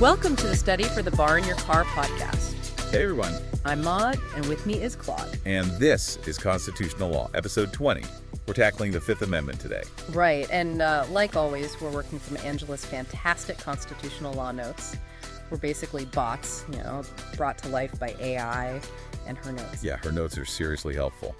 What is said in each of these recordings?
Welcome to the Study for the Bar in Your Car podcast. Hey everyone. I'm Maude, and with me is Claude. And this is Constitutional Law, episode 20. We're tackling the Fifth Amendment today. Right, and like always, we're working from Angela's fantastic constitutional law notes. We're basically bots, brought to life by AI and her notes. Yeah, her notes are seriously helpful.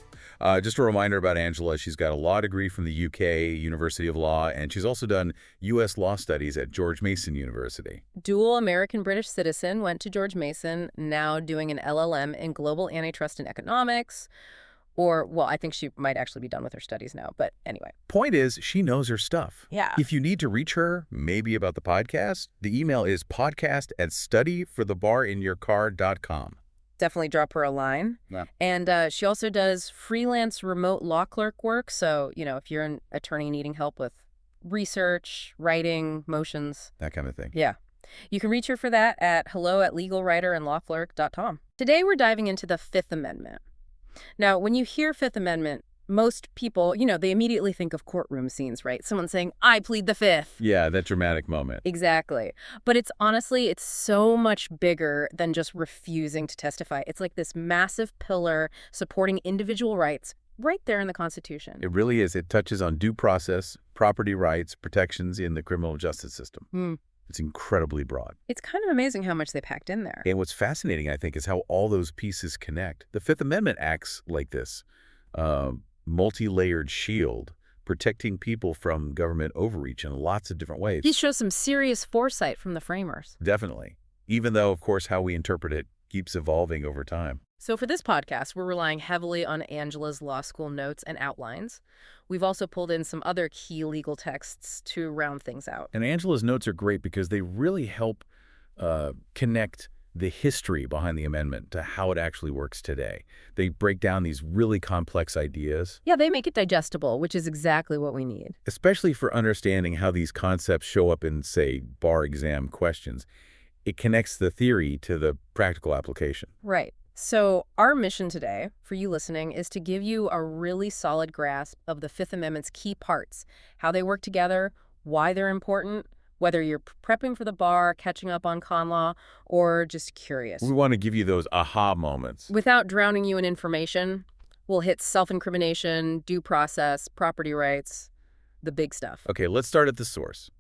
Just a reminder about Angela, she's got a law degree from the UK University of Law, and she's also done U.S. law studies at George Mason University. Dual American-British citizen, went to George Mason, now doing an LLM in global antitrust and economics. Or, well, I think she might actually be done with her studies now, but anyway. Point is, she knows her stuff. Yeah. If you need to reach her, maybe about the podcast, the email is podcast@studyforthebarinyourcar.com. Definitely drop her a line. Yeah. And she also does freelance remote law clerk work. So, if you're an attorney needing help with research, writing, motions. That kind of thing. Yeah. You can reach her for that at hello@legalwriterandlawclerk.com. Today we're diving into the Fifth Amendment. Now, when you hear Fifth Amendment, most people, they immediately think of courtroom scenes, right? Someone saying, I plead the Fifth. Yeah, that dramatic moment. Exactly. But it's so much bigger than just refusing to testify. It's like this massive pillar supporting individual rights right there in the Constitution. It really is. It touches on due process, property rights, protections in the criminal justice system. It's incredibly broad. It's kind of amazing how much they packed in there. And what's fascinating, I think, is how all those pieces connect. The Fifth Amendment acts like this multi-layered shield, protecting people from government overreach in lots of different ways. These show some serious foresight from the framers. Definitely. Even though, of course, how we interpret it keeps evolving over time. So for this podcast, we're relying heavily on Angela's law school notes and outlines. We've also pulled in some other key legal texts to round things out. And Angela's notes are great because they really help connect the history behind the amendment to how it actually works today. They break down these really complex ideas. Yeah, they make it digestible, which is exactly what we need. Especially for understanding how these concepts show up in, say, bar exam questions. It connects the theory to the practical application. Right. So our mission today, for you listening, is to give you a really solid grasp of the Fifth Amendment's key parts, how they work together, why they're important, whether you're prepping for the bar, catching up on con law, or just curious. We want to give you those aha moments. Without drowning you in information, we'll hit self-incrimination, due process, property rights, the big stuff. Okay, let's start at the source.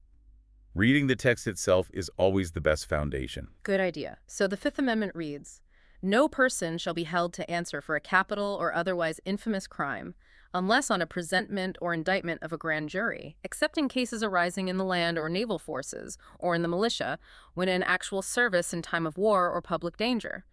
Reading the text itself is always the best foundation. Good idea. So the Fifth Amendment reads, "No person shall be held to answer for a capital or otherwise infamous crime, unless on a presentment or indictment of a grand jury, except in cases arising in the land or naval forces, or in the militia, when in actual service in time of war or public danger.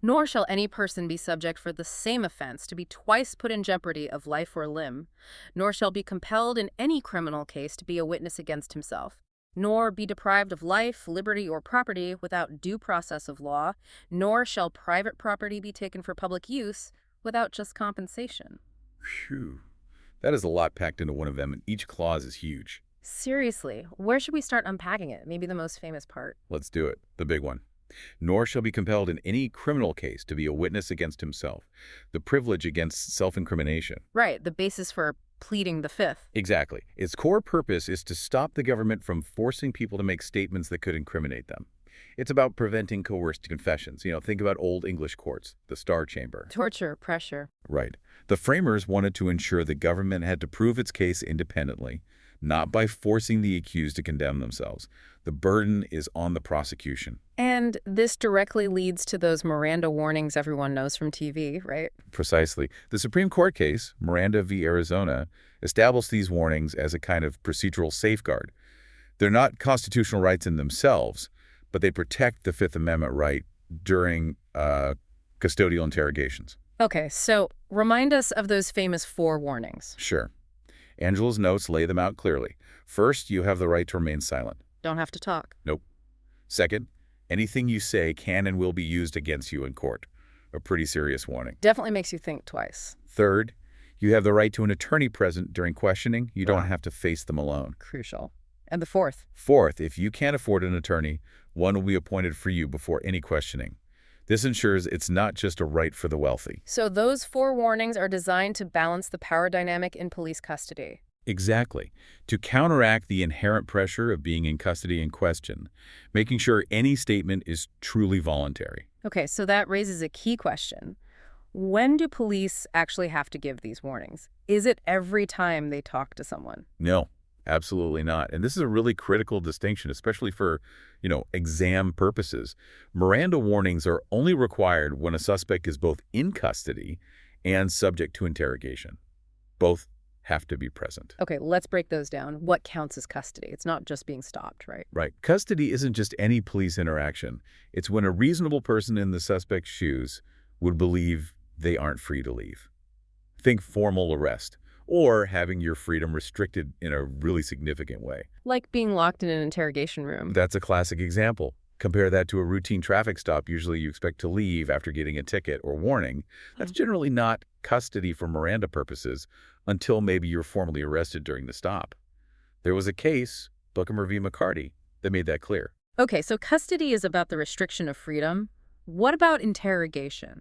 Nor shall any person be subject for the same offense to be twice put in jeopardy of life or limb, nor shall be compelled in any criminal case to be a witness against himself, nor be deprived of life, liberty, or property without due process of law, nor shall private property be taken for public use without just compensation." Phew. That is a lot packed into one of them, and each clause is huge. Seriously, where should we start unpacking it? Maybe the most famous part. Let's do it. The big one. Nor shall be compelled in any criminal case to be a witness against himself. The privilege against self-incrimination. Right, the basis for pleading the Fifth. Exactly. Its core purpose is to stop the government from forcing people to make statements that could incriminate them. It's about preventing coerced confessions. Think about old English courts, the Star Chamber. Torture, pressure. Right. The framers wanted to ensure the government had to prove its case independently, not by forcing the accused to condemn themselves. The burden is on the prosecution. And this directly leads to those Miranda warnings everyone knows from TV, right? Precisely. The Supreme Court case, Miranda v. Arizona, established these warnings as a kind of procedural safeguard. They're not constitutional rights in themselves, but they protect the Fifth Amendment right during custodial interrogations. Okay, so remind us of those famous 4 warnings. Sure. Angela's notes lay them out clearly. First, you have the right to remain silent. Don't have to talk. Nope. Second, anything you say can and will be used against you in court. A pretty serious warning. Definitely makes you think twice. Third, you have the right to an attorney present during questioning. You don't have to face them alone. Crucial. And the 4th? Fourth, if you can't afford an attorney, one will be appointed for you before any questioning. This ensures it's not just a right for the wealthy. So those 4 warnings are designed to balance the power dynamic in police custody. Exactly. To counteract the inherent pressure of being in custody in question, making sure any statement is truly voluntary. Okay, so that raises a key question. When do police actually have to give these warnings? Is it every time they talk to someone? No, absolutely not. And this is a really critical distinction, especially for, exam purposes. Miranda warnings are only required when a suspect is both in custody and subject to interrogation. Both have to be present. Okay, let's break those down. What counts as custody? It's not just being stopped, right? Right. Custody isn't just any police interaction. It's when a reasonable person in the suspect's shoes would believe they aren't free to leave. Think formal arrest or having your freedom restricted in a really significant way. Like being locked in an interrogation room. That's a classic example. Compare that to a routine traffic stop. Usually you expect to leave after getting a ticket or warning. That's generally not custody for Miranda purposes until maybe you're formally arrested during the stop. There was a case, Buckham v. McCarty, that made that clear. Okay, so custody is about the restriction of freedom. What about interrogation?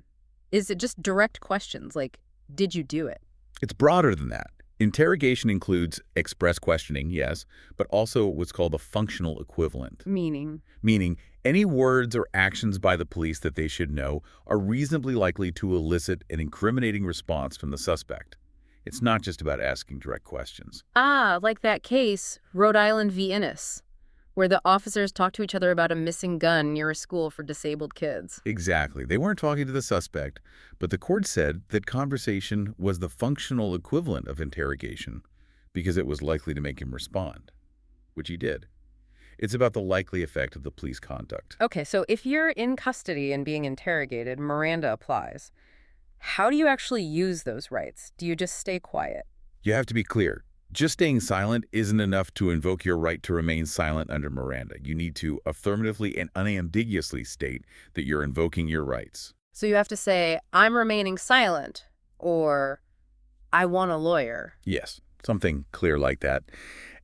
Is it just direct questions like, did you do it? It's broader than that. Interrogation includes express questioning, yes, but also what's called the functional equivalent. Meaning, any words or actions by the police that they should know are reasonably likely to elicit an incriminating response from the suspect. It's not just about asking direct questions. like that case, Rhode Island v. Innis, where the officers talked to each other about a missing gun near a school for disabled kids. Exactly. They weren't talking to the suspect, but the court said that conversation was the functional equivalent of interrogation because it was likely to make him respond, which he did. It's about the likely effect of the police conduct. Okay, so if you're in custody and being interrogated, Miranda applies. How do you actually use those rights? Do you just stay quiet? You have to be clear. Just staying silent isn't enough to invoke your right to remain silent under Miranda. You need to affirmatively and unambiguously state that you're invoking your rights. So you have to say, I'm remaining silent, or I want a lawyer. Yes, something clear like that.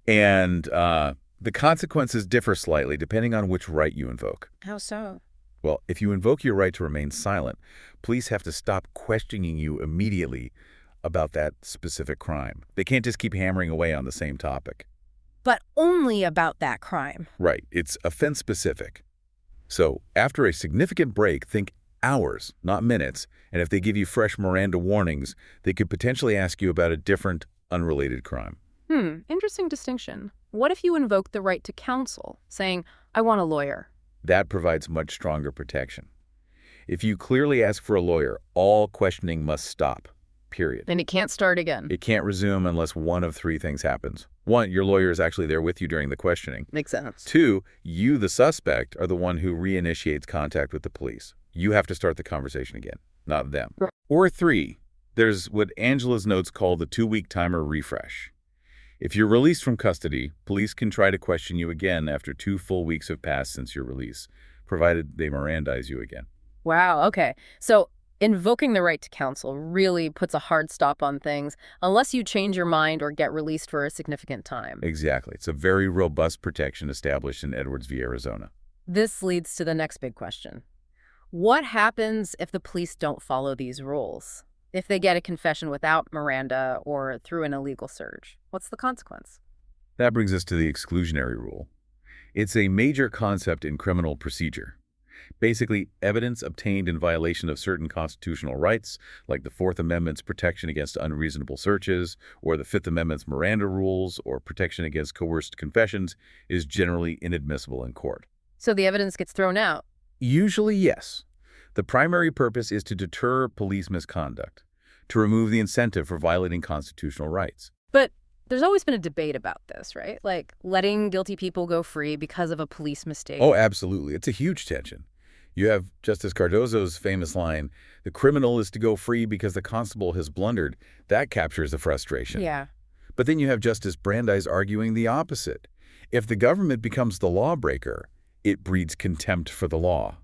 And the consequences differ slightly depending on which right you invoke. How so? Well, if you invoke your right to remain silent, police have to stop questioning you immediately about that specific crime. They can't just keep hammering away on the same topic. But only about that crime. Right. It's offense-specific. So after a significant break, think hours, not minutes, and if they give you fresh Miranda warnings, they could potentially ask you about a different, unrelated crime. Interesting distinction. What if you invoke the right to counsel, saying, I want a lawyer? That provides much stronger protection. If you clearly ask for a lawyer, all questioning must stop, period. Then it can't start again. It can't resume unless one of three things happens. One, your lawyer is actually there with you during the questioning. Makes sense. Two, you, the suspect, are the one who reinitiates contact with the police. You have to start the conversation again, not them. Right. Or three, there's what Angela's notes call the 2-week timer refresh. If you're released from custody, police can try to question you again after 2 full weeks have passed since your release, provided they Mirandize you again. Wow, okay. So invoking the right to counsel really puts a hard stop on things unless you change your mind or get released for a significant time. Exactly. It's a very robust protection established in Edwards v. Arizona. This leads to the next big question. What happens if the police don't follow these rules? If they get a confession without Miranda or through an illegal search, what's the consequence? That brings us to the exclusionary rule. It's a major concept in criminal procedure. Basically, evidence obtained in violation of certain constitutional rights, like the Fourth Amendment's protection against unreasonable searches, or the Fifth Amendment's Miranda rules, or protection against coerced confessions, is generally inadmissible in court. So the evidence gets thrown out? Usually, yes. The primary purpose is to deter police misconduct, to remove the incentive for violating constitutional rights. But there's always been a debate about this, right? Like letting guilty people go free because of a police mistake. Oh, absolutely. It's a huge tension. You have Justice Cardozo's famous line, the criminal is to go free because the constable has blundered. That captures the frustration. Yeah. But then you have Justice Brandeis arguing the opposite. If the government becomes the lawbreaker, it breeds contempt for the law.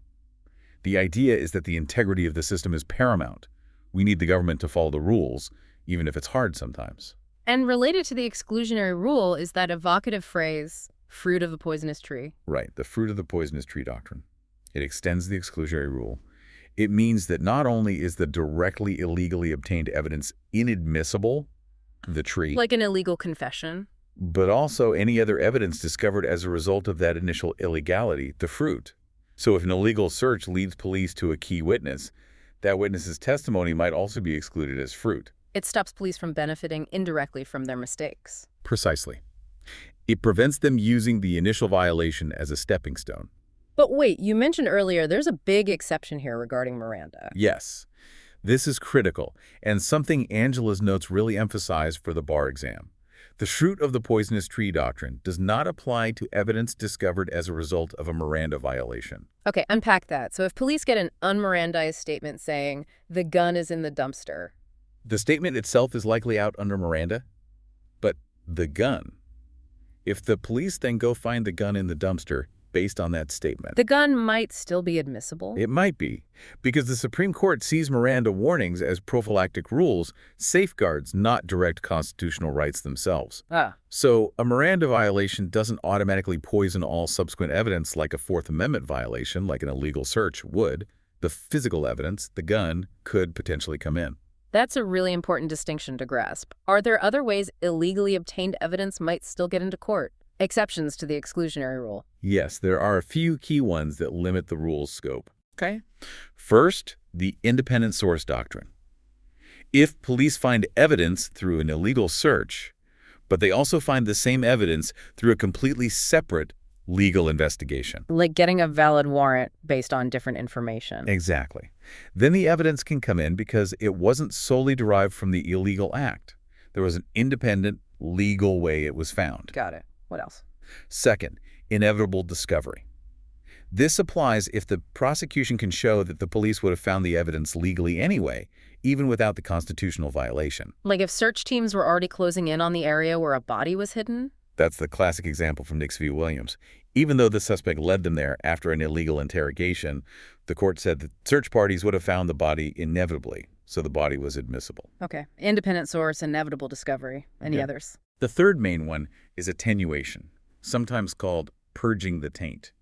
The idea is that the integrity of the system is paramount. We need the government to follow the rules, even if it's hard sometimes. And related to the exclusionary rule is that evocative phrase, fruit of the poisonous tree. Right, the fruit of the poisonous tree doctrine. It extends the exclusionary rule. It means that not only is the directly illegally obtained evidence inadmissible, the tree, Like an illegal confession? but also any other evidence discovered as a result of that initial illegality, the fruit. So if an illegal search leads police to a key witness, that witness's testimony might also be excluded as fruit. It stops police from benefiting indirectly from their mistakes. Precisely. It prevents them using the initial violation as a stepping stone. But wait, you mentioned earlier there's a big exception here regarding Miranda. Yes, this is critical, and something Angela's notes really emphasize for the bar exam. The fruit of the poisonous tree doctrine does not apply to evidence discovered as a result of a Miranda violation. Okay, unpack that. So if police get an unmirandized statement saying, the gun is in the dumpster. The statement itself is likely out under Miranda, but the gun. If the police then go find the gun in the dumpster based on that statement, The gun might still be admissible. it might be, because the Supreme Court sees Miranda warnings as prophylactic rules, safeguards, not direct constitutional rights themselves. So a Miranda violation doesn't automatically poison all subsequent evidence like a Fourth Amendment violation, like an illegal search, would. The physical evidence, the gun, could potentially come in. That's a really important distinction to grasp. Are there other ways illegally obtained evidence might still get into court? Exceptions to the exclusionary rule. Yes, there are a few key ones that limit the rule's scope. Okay. First, the independent source doctrine. If police find evidence through an illegal search, but they also find the same evidence through a completely separate legal investigation. Like getting a valid warrant based on different information. Exactly. Then the evidence can come in because it wasn't solely derived from the illegal act. There was an independent, legal way it was found. Got it. What else? Second, inevitable discovery. This applies if the prosecution can show that the police would have found the evidence legally anyway, even without the constitutional violation. Like if search teams were already closing in on the area where a body was hidden? That's the classic example from Nix v. Williams. Even though the suspect led them there after an illegal interrogation, the court said that search parties would have found the body inevitably, so the body was admissible. Okay. Independent source, inevitable discovery. Any others? The third main one is attenuation, sometimes called purging the taint.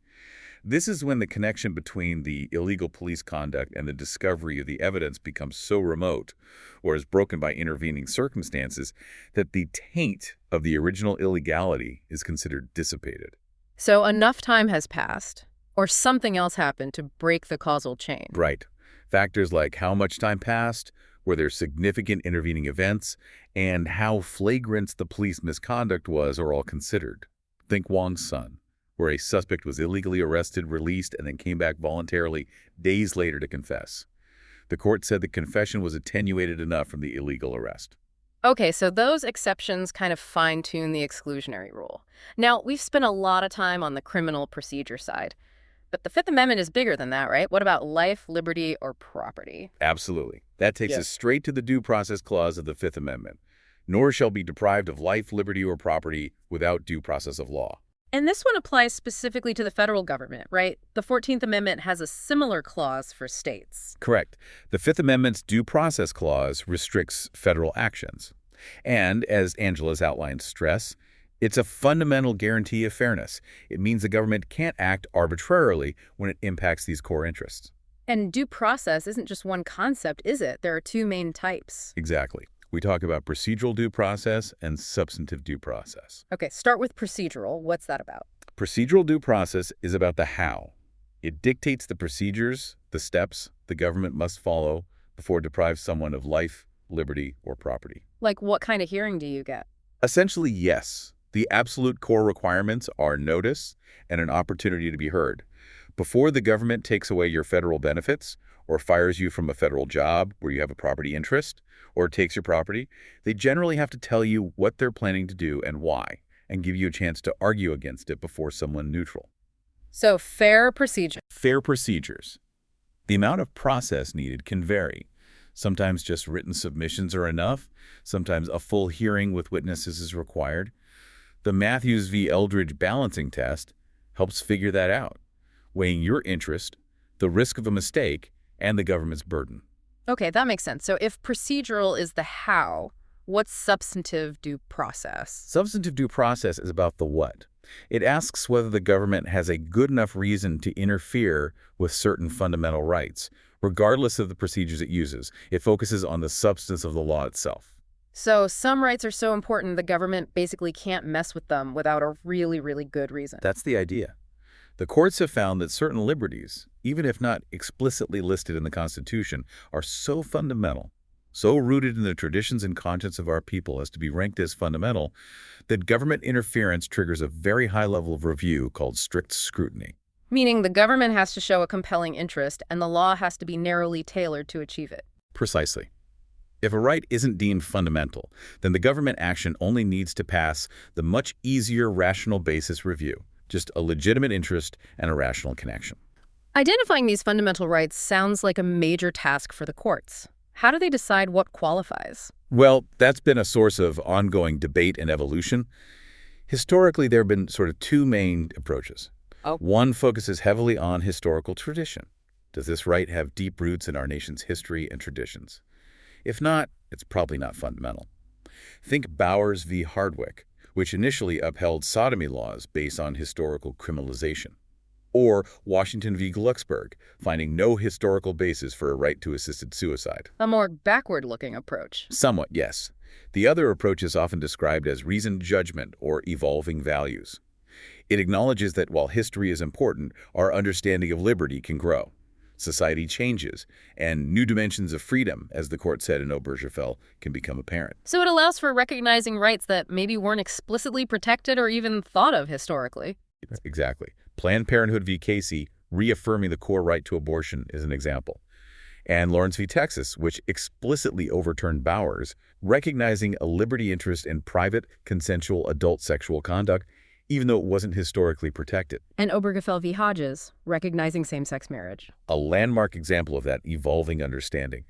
This is when the connection between the illegal police conduct and the discovery of the evidence becomes so remote, or is broken by intervening circumstances, that the taint of the original illegality is considered dissipated. So enough time has passed, or something else happened to break the causal chain. Right. Factors like how much time passed, were there significant intervening events, and how flagrant the police misconduct was are all considered. Think Wong's Son, where a suspect was illegally arrested, released, and then came back voluntarily days later to confess. The court said the confession was attenuated enough from the illegal arrest. Okay, so those exceptions kind of fine-tune the exclusionary rule. Now, we've spent a lot of time on the criminal procedure side, but the Fifth Amendment is bigger than that, right? What about life, liberty, or property? Absolutely. That takes us straight to the Due Process Clause of the Fifth Amendment. Nor shall be deprived of life, liberty, or property without due process of law. And this one applies specifically to the federal government, right? The 14th Amendment has a similar clause for states. Correct. The Fifth Amendment's Due Process Clause restricts federal actions. And, as Angela's outlined stress, it's a fundamental guarantee of fairness. It means the government can't act arbitrarily when it impacts these core interests. And due process isn't just one concept, is it? There are two main types. Exactly. We talk about procedural due process and substantive due process. Okay, start with procedural. What's that about? Procedural due process is about the how. It dictates the procedures, the steps the government must follow before it deprives someone of life, liberty, or property. Like what kind of hearing do you get? Essentially, yes. The absolute core requirements are notice and an opportunity to be heard. Before the government takes away your federal benefits or fires you from a federal job where you have a property interest or takes your property, they generally have to tell you what they're planning to do and why, and give you a chance to argue against it before someone neutral. So fair procedure. Fair procedures. The amount of process needed can vary. Sometimes just written submissions are enough. Sometimes a full hearing with witnesses is required. The Matthews v. Eldridge balancing test helps figure that out, weighing your interest, the risk of a mistake, and the government's burden. Okay, that makes sense. So if procedural is the how, what's substantive due process? Substantive due process is about the what. It asks whether the government has a good enough reason to interfere with certain fundamental rights, regardless of the procedures it uses. It focuses on the substance of the law itself. So some rights are so important the government basically can't mess with them without a really, really good reason. That's the idea. The courts have found that certain liberties, even if not explicitly listed in the Constitution, are so fundamental, so rooted in the traditions and conscience of our people as to be ranked as fundamental, that government interference triggers a very high level of review called strict scrutiny. Meaning the government has to show a compelling interest and the law has to be narrowly tailored to achieve it. Precisely. If a right isn't deemed fundamental, then the government action only needs to pass the much easier rational basis review, just a legitimate interest and a rational connection. Identifying these fundamental rights sounds like a major task for the courts. How do they decide what qualifies? Well, that's been a source of ongoing debate and evolution. Historically, there have been sort of two main approaches. One focuses heavily on historical tradition. Does this right have deep roots in our nation's history and traditions? If not, it's probably not fundamental. Think Bowers v. Hardwick, which initially upheld sodomy laws based on historical criminalization. Or Washington v. Glucksberg, finding no historical basis for a right to assisted suicide. A more backward-looking approach. Somewhat, yes. The other approach is often described as reasoned judgment or evolving values. It acknowledges that while history is important, our understanding of liberty can grow. Society changes, and new dimensions of freedom, as the court said in Obergefell, can become apparent. So it allows for recognizing rights that maybe weren't explicitly protected or even thought of historically. Exactly. Planned Parenthood v. Casey, reaffirming the core right to abortion, is an example. And Lawrence v. Texas, which explicitly overturned Bowers, recognizing a liberty interest in private, consensual adult sexual conduct, even though it wasn't historically protected. And Obergefell v. Hodges, recognizing same-sex marriage. A landmark example of that evolving understanding.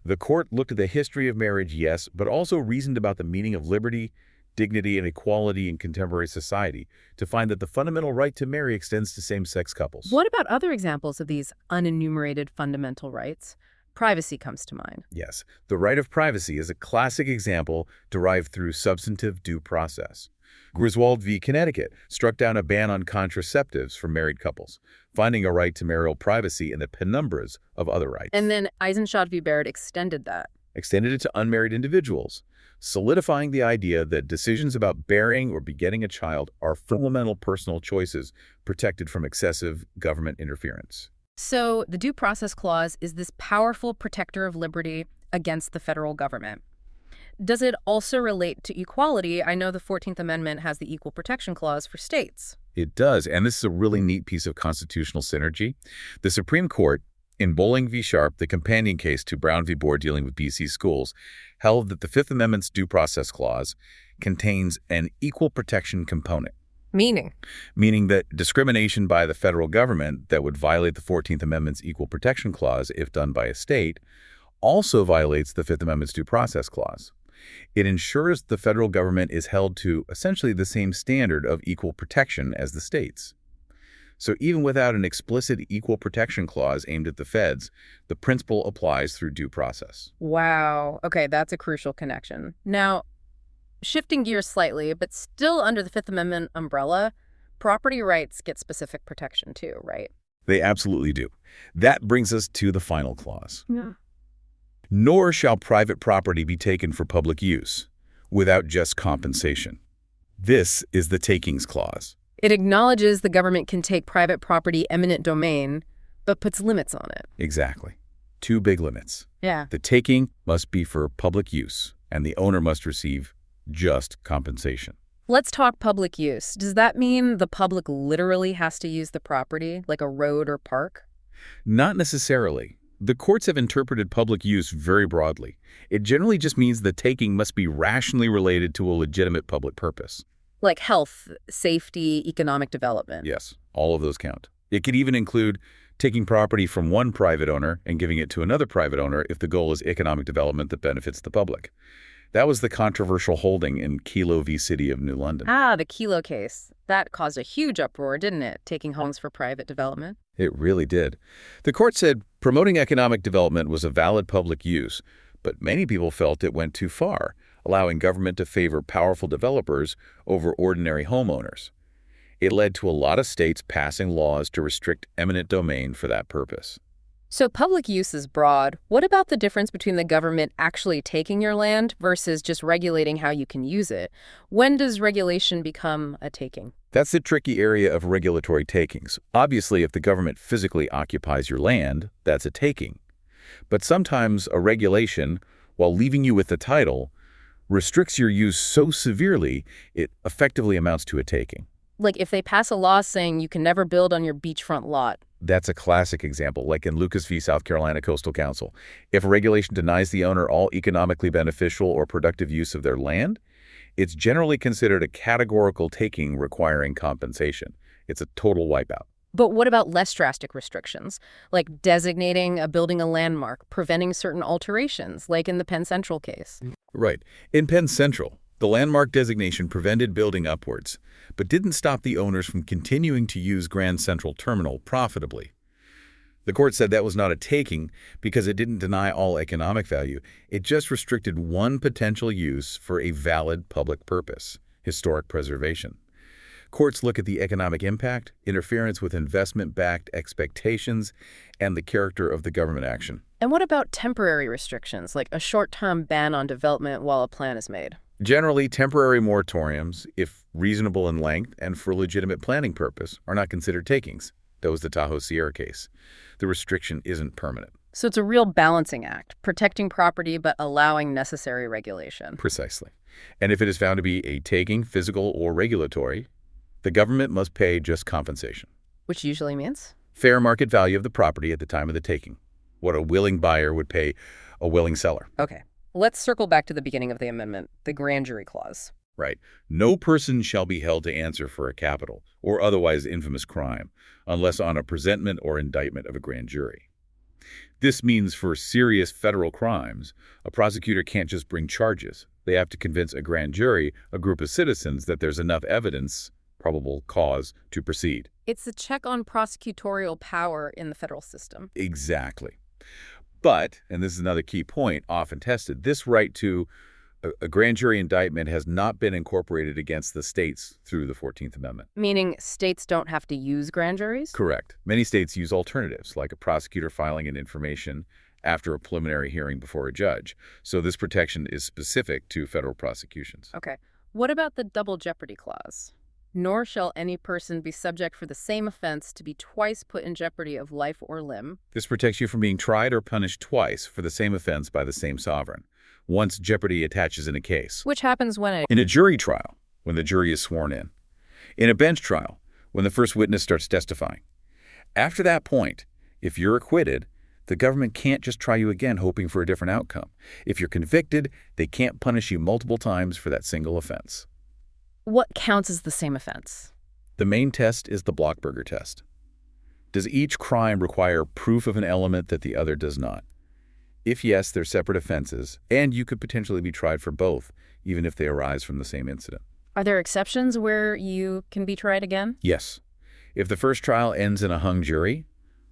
The court looked at the history of marriage, yes, but also reasoned about the meaning of liberty, dignity, and equality in contemporary society to find that the fundamental right to marry extends to same-sex couples. What about other examples of these unenumerated fundamental rights? Privacy comes to mind. Yes, the right of privacy is a classic example derived through substantive due process. Griswold v. Connecticut struck down a ban on contraceptives for married couples, finding a right to marital privacy in the penumbras of other rights. And then Eisenstadt v. Baird extended it to unmarried individuals, solidifying the idea that decisions about bearing or begetting a child are fundamental personal choices protected from excessive government interference. So the Due Process Clause is this powerful protector of liberty against the federal government. Does it also relate to equality? I know the 14th Amendment has the Equal Protection Clause for states. It does, and this is a really neat piece of constitutional synergy. The Supreme Court, in Bowling v. Sharp, the companion case to Brown v. Board dealing with BC schools, held that the Fifth Amendment's Due Process Clause contains an equal protection component. Meaning that discrimination by the federal government that would violate the 14th Amendment's Equal Protection Clause if done by a state also violates the Fifth Amendment's Due Process Clause. It ensures the federal government is held to essentially the same standard of equal protection as the states. So even without an explicit equal protection clause aimed at the feds, the principle applies through due process. Wow. Okay, that's a crucial connection. Now, shifting gears slightly, but still under the Fifth Amendment umbrella, property rights get specific protection too, right? They absolutely do. That brings us to the final clause. Yeah. Nor shall private property be taken for public use without just compensation. This is the Takings Clause. It acknowledges the government can take private property eminent domain, but puts limits on it. Exactly. Two big limits. Yeah. The taking must be for public use, and the owner must receive just compensation. Let's talk public use. Does that mean the public literally has to use the property, like a road or park? Not necessarily. The courts have interpreted public use very broadly. It generally just means the taking must be rationally related to a legitimate public purpose. Like health, safety, economic development. Yes, all of those count. It could even include taking property from one private owner and giving it to another private owner if the goal is economic development that benefits the public. That was the controversial holding in Kelo v. City of New London. Ah, the Kelo case. That caused a huge uproar, didn't it? Taking homes for private development. It really did. The court said promoting economic development was a valid public use, but many people felt it went too far, allowing government to favor powerful developers over ordinary homeowners. It led to a lot of states passing laws to restrict eminent domain for that purpose. So public use is broad. What about the difference between the government actually taking your land versus just regulating how you can use it? When does regulation become a taking? That's the tricky area of regulatory takings. Obviously, if the government physically occupies your land, that's a taking. But sometimes a regulation, while leaving you with the title, restricts your use so severely it effectively amounts to a taking. Like if they pass a law saying you can never build on your beachfront lot. That's a classic example, like in Lucas v. South Carolina Coastal Council. If a regulation denies the owner all economically beneficial or productive use of their land, it's generally considered a categorical taking requiring compensation. It's a total wipeout. But what about less drastic restrictions, like designating a building a landmark, preventing certain alterations, like in the Penn Central case? Right. In Penn Central, the landmark designation prevented building upwards, but didn't stop the owners from continuing to use Grand Central Terminal profitably. The court said that was not a taking because it didn't deny all economic value. It just restricted one potential use for a valid public purpose, historic preservation. Courts look at the economic impact, interference with investment-backed expectations, and the character of the government action. And what about temporary restrictions, like a short-term ban on development while a plan is made? Generally, temporary moratoriums, if reasonable in length and for legitimate planning purpose, are not considered takings. That was the Tahoe Sierra case. The restriction isn't permanent. So it's a real balancing act, protecting property but allowing necessary regulation. Precisely. And if it is found to be a taking, physical or regulatory, the government must pay just compensation. Which usually means? Fair market value of the property at the time of the taking. What a willing buyer would pay a willing seller. Okay. Let's circle back to the beginning of the amendment, the grand jury clause. Right. No person shall be held to answer for a capital or otherwise infamous crime unless on a presentment or indictment of a grand jury. This means for serious federal crimes, a prosecutor can't just bring charges. They have to convince a grand jury, a group of citizens, that there's enough evidence, probable cause, to proceed. It's a check on prosecutorial power in the federal system. Exactly. But, and this is another key point, often tested, this right to a grand jury indictment has not been incorporated against the states through the 14th Amendment. Meaning states don't have to use grand juries? Correct. Many states use alternatives, like a prosecutor filing an information after a preliminary hearing before a judge. So this protection is specific to federal prosecutions. Okay. What about the Double Jeopardy Clause? Nor shall any person be subject for the same offense to be twice put in jeopardy of life or limb. This protects you from being tried or punished twice for the same offense by the same sovereign, once jeopardy attaches in a case. Which happens when In a jury trial, when the jury is sworn in. In a bench trial, when the first witness starts testifying. After that point, if you're acquitted, the government can't just try you again hoping for a different outcome. If you're convicted, they can't punish you multiple times for that single offense. What counts as the same offense? The main test is the Blockberger test. Does each crime require proof of an element that the other does not? If yes, they're separate offenses, and you could potentially be tried for both, even if they arise from the same incident. Are there exceptions where you can be tried again? Yes. If the first trial ends in a hung jury,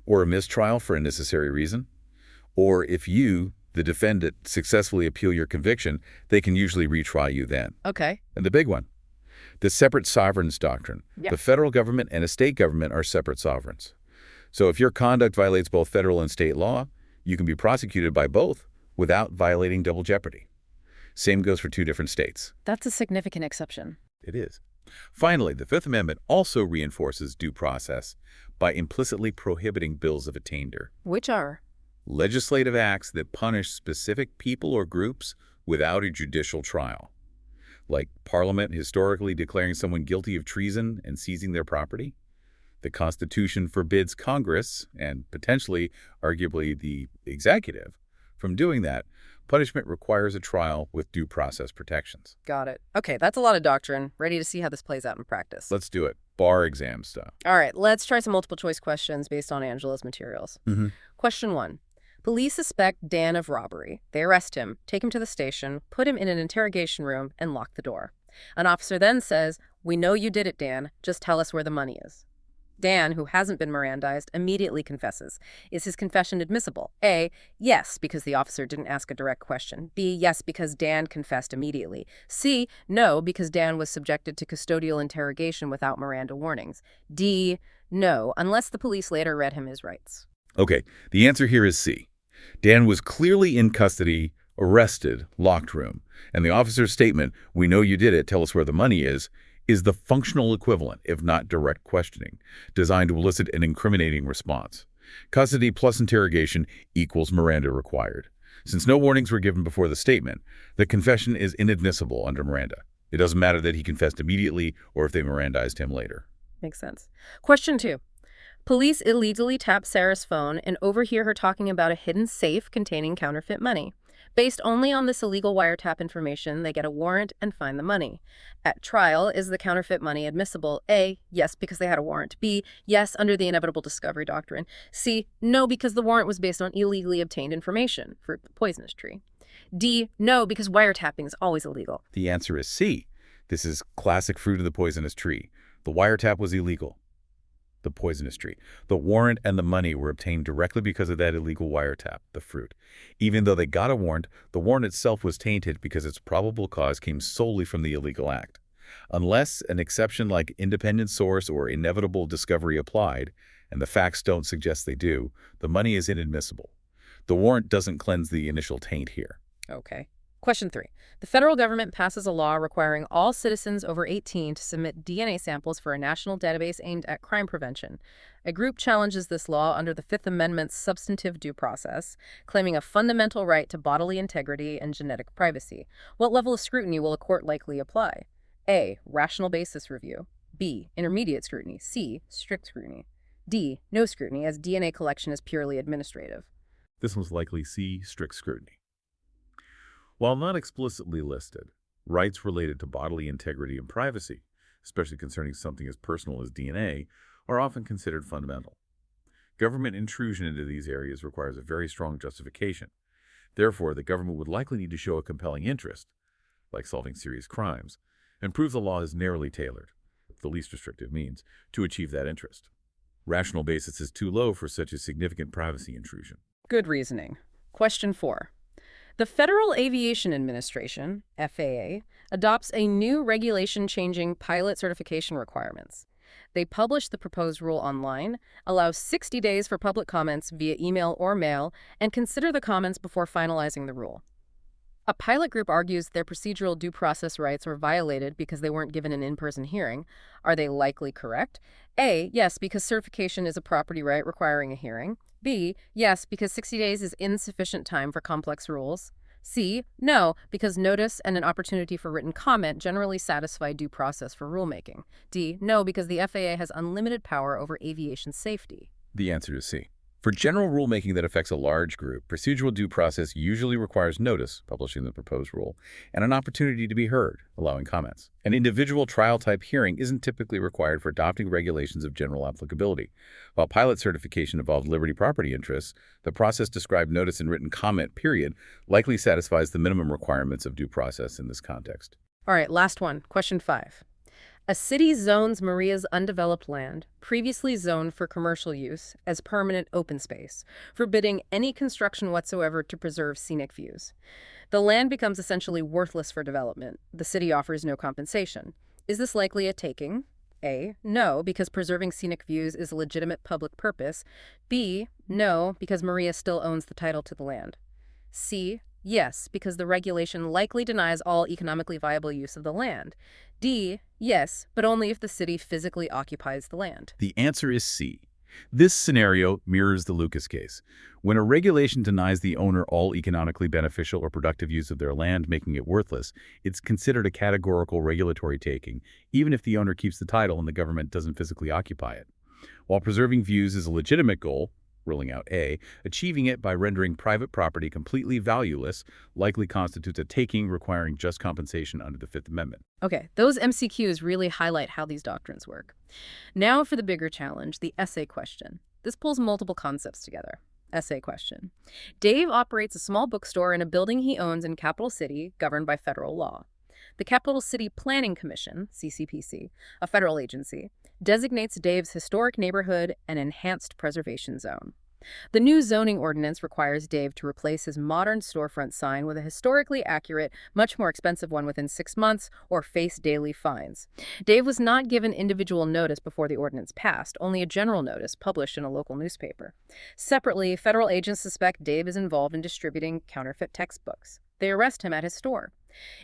or a mistrial for a necessary reason, or if you, the defendant, successfully appeal your conviction, they can usually retry you then. Okay. And the big one, the separate sovereigns doctrine. Yeah. The federal government and a state government are separate sovereigns. So if your conduct violates both federal and state law, you can be prosecuted by both without violating double jeopardy. Same goes for two different states. That's a significant exception. It is. Finally, the Fifth Amendment also reinforces due process by implicitly prohibiting bills of attainder. Which are? Legislative acts that punish specific people or groups without a judicial trial. Like Parliament historically declaring someone guilty of treason and seizing their property. The Constitution forbids Congress, and potentially, arguably, the executive, from doing that. Punishment requires a trial with due process protections. Got it. Okay, that's a lot of doctrine. Ready to see how this plays out in practice. Let's do it. Bar exam style. All right, let's try some multiple choice questions based on Angela's materials. Question 1. Police suspect Dan of robbery. They arrest him, take him to the station, put him in an interrogation room, and lock the door. An officer then says, "We know you did it, Dan. Just tell us where the money is." Dan, who hasn't been Mirandized, immediately confesses. Is his confession admissible? A, yes, because the officer didn't ask a direct question. B, yes, because Dan confessed immediately. C, no, because Dan was subjected to custodial interrogation without Miranda warnings. D, no, unless the police later read him his rights. Okay, the answer here is C. Dan was clearly in custody, arrested, locked room, and the officer's statement, "We know you did it, tell us where the money is the functional equivalent, if not direct questioning, designed to elicit an incriminating response. Custody plus interrogation equals Miranda required. Since no warnings were given before the statement, the confession is inadmissible under Miranda. It doesn't matter that he confessed immediately or if they Mirandized him later. Makes sense. Question 2. Police illegally tap Sarah's phone and overhear her talking about a hidden safe containing counterfeit money. Based only on this illegal wiretap information, they get a warrant and find the money. At trial, is the counterfeit money admissible? A, yes, because they had a warrant. B, yes, under the inevitable discovery doctrine. C, no, because the warrant was based on illegally obtained information for the poisonous tree. D, no, because wiretapping is always illegal. The answer is C. This is classic fruit of the poisonous tree. The wiretap was illegal. The poisonous tree. The warrant and the money were obtained directly because of that illegal wiretap, the fruit. Even though they got a warrant, the warrant itself was tainted because its probable cause came solely from the illegal act. Unless an exception like independent source or inevitable discovery applied, and the facts don't suggest they do, the money is inadmissible. The warrant doesn't cleanse the initial taint here. Okay. Question 3. The federal government passes a law requiring all citizens over 18 to submit DNA samples for a national database aimed at crime prevention. A group challenges this law under the Fifth Amendment's substantive due process, claiming a fundamental right to bodily integrity and genetic privacy. What level of scrutiny will a court likely apply? A, rational basis review. B, intermediate scrutiny. C, strict scrutiny. D, no scrutiny, as DNA collection is purely administrative. This one's likely C, strict scrutiny. While not explicitly listed, rights related to bodily integrity and privacy, especially concerning something as personal as DNA, are often considered fundamental. Government intrusion into these areas requires a very strong justification. Therefore, the government would likely need to show a compelling interest, like solving serious crimes, and prove the law is narrowly tailored, the least restrictive means, to achieve that interest. Rational basis is too low for such a significant privacy intrusion. Good reasoning. Question 4. The Federal Aviation Administration, FAA, adopts a new regulation changing pilot certification requirements. They publish the proposed rule online, allow 60 days for public comments via email or mail, and consider the comments before finalizing the rule. A pilot group argues their procedural due process rights were violated because they weren't given an in-person hearing. Are they likely correct? A, yes, because certification is a property right requiring a hearing. B, yes, because 60 days is insufficient time for complex rules. C, no, because notice and an opportunity for written comment generally satisfy due process for rulemaking. D, no, because the FAA has unlimited power over aviation safety. The answer is C. For general rulemaking that affects a large group, procedural due process usually requires notice, publishing the proposed rule, and an opportunity to be heard, allowing comments. An individual trial-type hearing isn't typically required for adopting regulations of general applicability. While pilot certification involved liberty property interests, the process described notice and written comment period likely satisfies the minimum requirements of due process in this context. All right, last one. Question 5. A city zones Maria's undeveloped land, previously zoned for commercial use, as permanent open space, forbidding any construction whatsoever to preserve scenic views. The land becomes essentially worthless for development. The city offers no compensation. Is this likely a taking? A, no, because preserving scenic views is a legitimate public purpose. B, no, because Maria still owns the title to the land. C, yes, because the regulation likely denies all economically viable use of the land. D, yes, but only if the city physically occupies the land. The answer is C. This scenario mirrors the Lucas case. When a regulation denies the owner all economically beneficial or productive use of their land, making it worthless, it's considered a categorical regulatory taking, even if the owner keeps the title and the government doesn't physically occupy it. While preserving views is a legitimate goal, ruling out A, achieving it by rendering private property completely valueless likely constitutes a taking requiring just compensation under the Fifth Amendment. Okay, those MCQs really highlight how these doctrines work. Now for the bigger challenge, the essay question. This pulls multiple concepts together. Essay question. Dave operates a small bookstore in a building he owns in Capital City, governed by federal law. The Capital City Planning Commission, CCPC, a federal agency, designates Dave's historic neighborhood an enhanced preservation zone. The new zoning ordinance requires Dave to replace his modern storefront sign with a historically accurate, much more expensive one within 6 months or face daily fines. Dave was not given individual notice before the ordinance passed, only a general notice published in a local newspaper. Separately, federal agents suspect Dave is involved in distributing counterfeit textbooks. They arrest him at his store.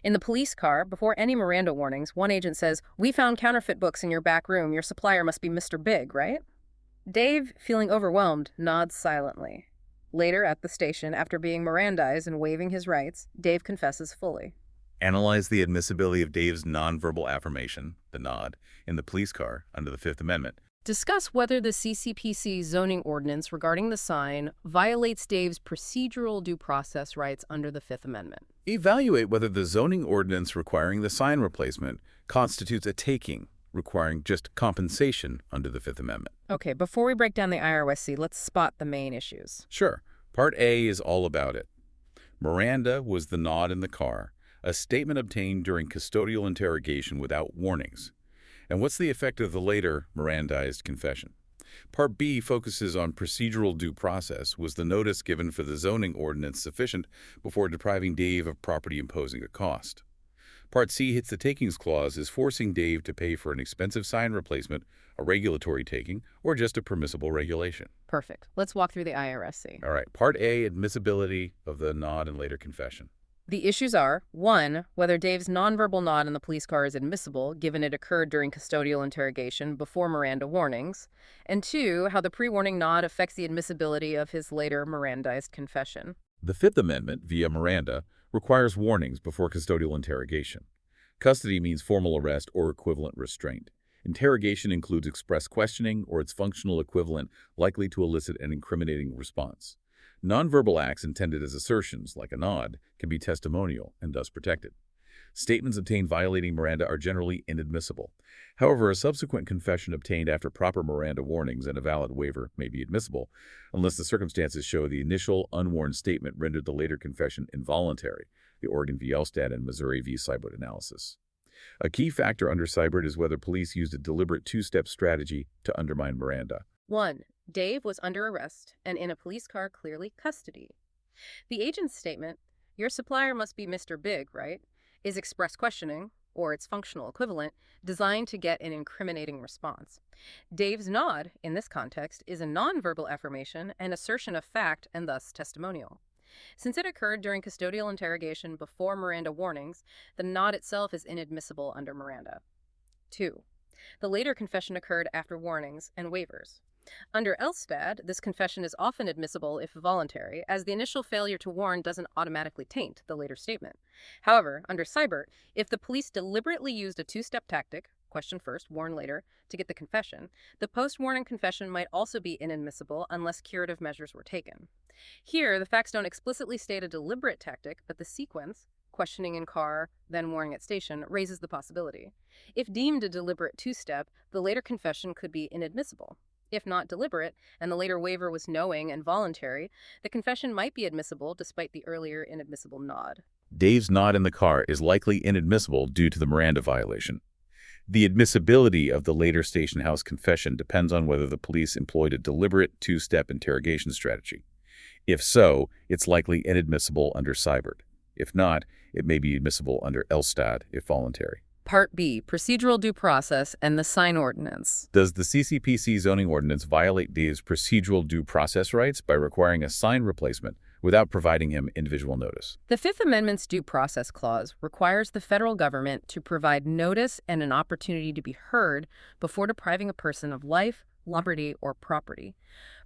In the police car, before any Miranda warnings, one agent says, "We found counterfeit books in your back room. Your supplier must be Mr. Big, right?" Dave, feeling overwhelmed, nods silently. Later at the station, after being Mirandized and waiving his rights, Dave confesses fully. Analyze the admissibility of Dave's nonverbal affirmation, the nod, in the police car under the Fifth Amendment. Discuss whether the CCPC zoning ordinance regarding the sign violates Dave's procedural due process rights under the Fifth Amendment. Evaluate whether the zoning ordinance requiring the sign replacement constitutes a taking, requiring just compensation under the Fifth Amendment. Okay, before we break down the IRSC, let's spot the main issues. Sure. Part A is all about it. Miranda was the nod in the car, a statement obtained during custodial interrogation without warnings. And what's the effect of the later Mirandized confession? Part B focuses on procedural due process. Was the notice given for the zoning ordinance sufficient before depriving Dave of property imposing a cost? Part C hits the takings clause, is forcing Dave to pay for an expensive sign replacement, a regulatory taking, or just a permissible regulation. Perfect. Let's walk through the IRSC. All right. Part A, admissibility of the nod and later confession. The issues are, 1, whether Dave's nonverbal nod in the police car is admissible, given it occurred during custodial interrogation before Miranda warnings, and 2, how the pre-warning nod affects the admissibility of his later Mirandized confession. The Fifth Amendment, via Miranda, requires warnings before custodial interrogation. Custody means formal arrest or equivalent restraint. Interrogation includes express questioning or its functional equivalent likely to elicit an incriminating response. Nonverbal acts intended as assertions, like a nod, can be testimonial and thus protected. Statements obtained violating Miranda are generally inadmissible. However, a subsequent confession obtained after proper Miranda warnings and a valid waiver may be admissible, unless the circumstances show the initial unwarned statement rendered the later confession involuntary, the Oregon v. Elstad and Missouri v. Seibert analysis. A key factor under Seibert is whether police used a deliberate two-step strategy to undermine Miranda. 1. Dave was under arrest and in a police car clearly custody. The agent's statement, "Your supplier must be Mr. Big, right?" is express questioning, or its functional equivalent, designed to get an incriminating response. Dave's nod, in this context, is a nonverbal affirmation and assertion of fact and thus testimonial. Since it occurred during custodial interrogation before Miranda warnings, the nod itself is inadmissible under Miranda. 2. The later confession occurred after warnings and waivers. Under Elstad, this confession is often admissible if voluntary, as the initial failure to warn doesn't automatically taint the later statement. However, under Seibert, if the police deliberately used a two-step tactic, question first, warn later, to get the confession, the post-warning confession might also be inadmissible unless curative measures were taken. Here, the facts don't explicitly state a deliberate tactic, but the sequence, questioning in car, then warning at station, raises the possibility. If deemed a deliberate two-step, the later confession could be inadmissible. If not deliberate, and the later waiver was knowing and voluntary, the confession might be admissible despite the earlier inadmissible nod. Dave's nod in the car is likely inadmissible due to the Miranda violation. The admissibility of the later station house confession depends on whether the police employed a deliberate two-step interrogation strategy. If so, it's likely inadmissible under Seibert. If not, it may be admissible under Elstad if voluntary. Part B, procedural due process and the sign ordinance. Does the CCPC zoning ordinance violate Dave's procedural due process rights by requiring a sign replacement without providing him individual notice? The Fifth Amendment's Due Process Clause requires the federal government to provide notice and an opportunity to be heard before depriving a person of life, liberty, or property.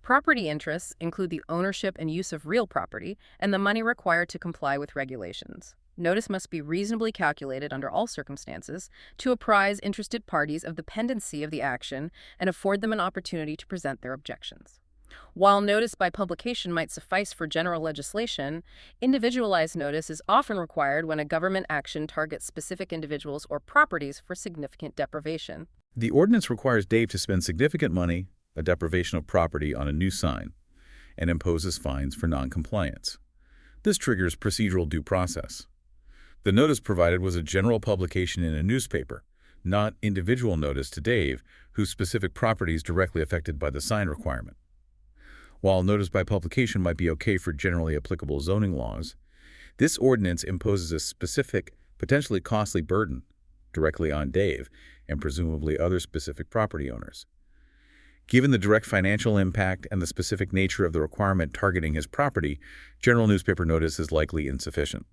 Property interests include the ownership and use of real property and the money required to comply with regulations. Notice must be reasonably calculated under all circumstances to apprise interested parties of the pendency of the action and afford them an opportunity to present their objections. While notice by publication might suffice for general legislation, individualized notice is often required when a government action targets specific individuals or properties for significant deprivation. The ordinance requires Dave to spend significant money, a deprivation of property, on a new sign, and imposes fines for noncompliance. This triggers procedural due process. The notice provided was a general publication in a newspaper, not individual notice to Dave, whose specific property is directly affected by the sign requirement. While notice by publication might be okay for generally applicable zoning laws, this ordinance imposes a specific, potentially costly burden directly on Dave and presumably other specific property owners. Given the direct financial impact and the specific nature of the requirement targeting his property, general newspaper notice is likely insufficient.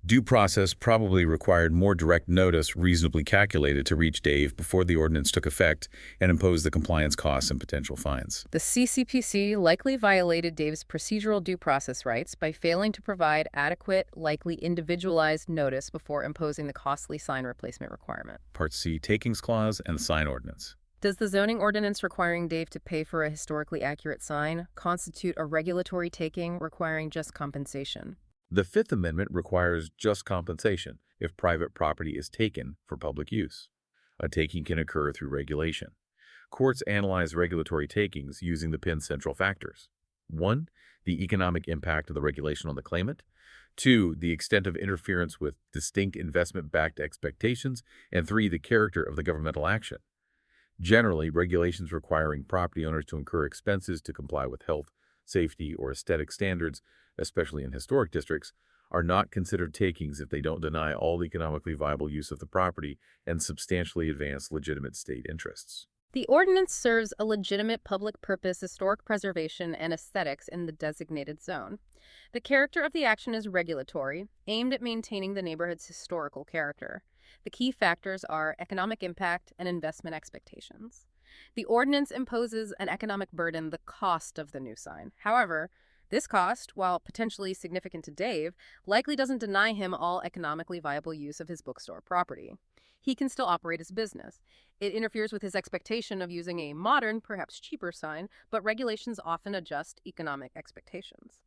Due process probably required more direct notice reasonably calculated to reach Dave before the ordinance took effect and imposed the compliance costs and potential fines. The CCPC likely violated Dave's procedural due process rights by failing to provide adequate, likely individualized notice before imposing the costly sign replacement requirement. Part C, Takings Clause and Sign Ordinance. Does the zoning ordinance requiring Dave to pay for a historically accurate sign constitute a regulatory taking requiring just compensation? The Fifth Amendment requires just compensation if private property is taken for public use. A taking can occur through regulation. Courts analyze regulatory takings using the Penn's central factors. 1. The economic impact of the regulation on the claimant. 2. The extent of interference with distinct investment-backed expectations. And 3. The character of the governmental action. Generally, regulations requiring property owners to incur expenses to comply with health, safety, or aesthetic standards, especially in historic districts, are not considered takings if they don't deny all economically viable use of the property and substantially advance legitimate state interests. The ordinance serves a legitimate public purpose, historic preservation, and aesthetics in the designated zone. The character of the action is regulatory, aimed at maintaining the neighborhood's historical character. The key factors are economic impact and investment expectations. The ordinance imposes an economic burden, the cost of the new sign. However, this cost, while potentially significant to Dave, likely doesn't deny him all economically viable use of his bookstore property. He can still operate his business. It interferes with his expectation of using a modern, perhaps cheaper sign, but regulations often adjust economic expectations.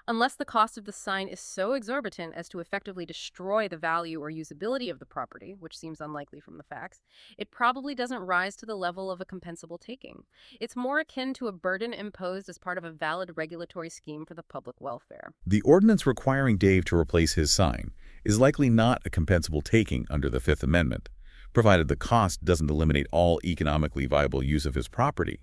Unless the cost of the sign is so exorbitant as to effectively destroy the value or usability of the property, which seems unlikely from the facts, it probably doesn't rise to the level of a compensable taking. It's more akin to a burden imposed as part of a valid regulatory scheme for the public welfare. The ordinance requiring Dave to replace his sign is likely not a compensable taking under the Fifth Amendment, provided the cost doesn't eliminate all economically viable use of his property.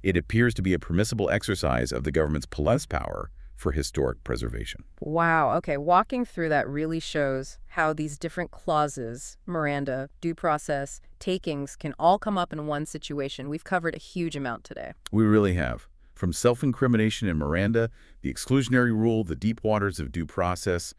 It appears to be a permissible exercise of the government's police power for historic preservation. Wow. Okay. Walking through that really shows how these different clauses, Miranda, due process, takings, can all come up in one situation. We've covered a huge amount today. We really have. From self-incrimination in Miranda, the exclusionary rule, the deep waters of due process,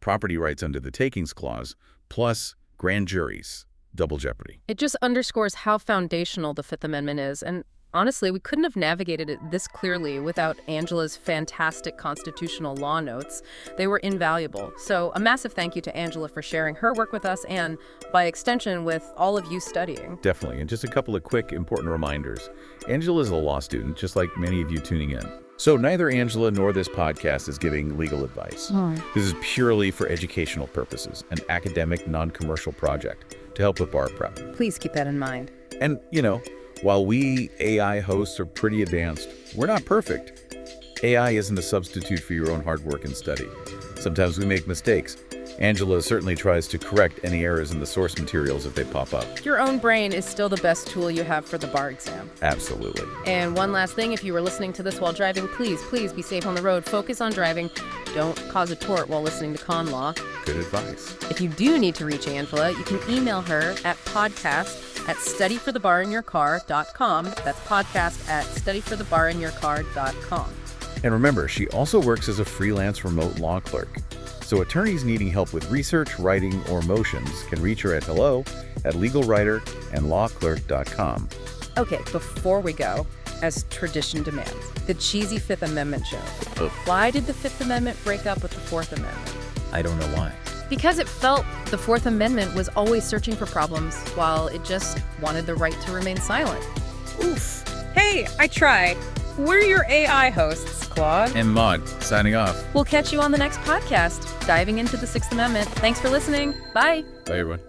property rights under the Takings Clause, plus grand juries, double jeopardy. It just underscores how foundational the Fifth Amendment is, and honestly, we couldn't have navigated it this clearly without Angela's fantastic constitutional law notes. They were invaluable. So a massive thank you to Angela for sharing her work with us and, by extension, with all of you studying. Definitely. And just a couple of quick, important reminders. Angela is a law student, just like many of you tuning in. So neither Angela nor this podcast is giving legal advice. This is purely for educational purposes, an academic, non-commercial project to help with bar prep. Please keep that in mind. And, while we AI hosts are pretty advanced, we're not perfect. AI isn't a substitute for your own hard work and study. Sometimes we make mistakes. Angela certainly tries to correct any errors in the source materials if they pop up. Your own brain is still the best tool you have for the bar exam. Absolutely. And one last thing, if you were listening to this while driving, please be safe on the road. Focus on driving. Don't cause a tort while listening to con law. Good advice. If you do need to reach Angela, you can email her at podcast@studyforthebarinyourcar.com. That's podcast@studyforthebarinyourcar.com. And remember, she also works as a freelance remote law clerk. So attorneys needing help with research, writing, or motions can reach her at hello@legalwriterandlawclerk.com. Okay, before we go, as tradition demands, the cheesy Fifth Amendment joke. Why did the Fifth Amendment break up with the Fourth Amendment? I don't know why. Because it felt the Fourth Amendment was always searching for problems, while it just wanted the right to remain silent. Oof. Hey, I tried. We're your AI hosts, Claude And Maude, signing off. We'll catch you on the next podcast, diving into the Sixth Amendment. Thanks for listening. Bye. Bye, everyone.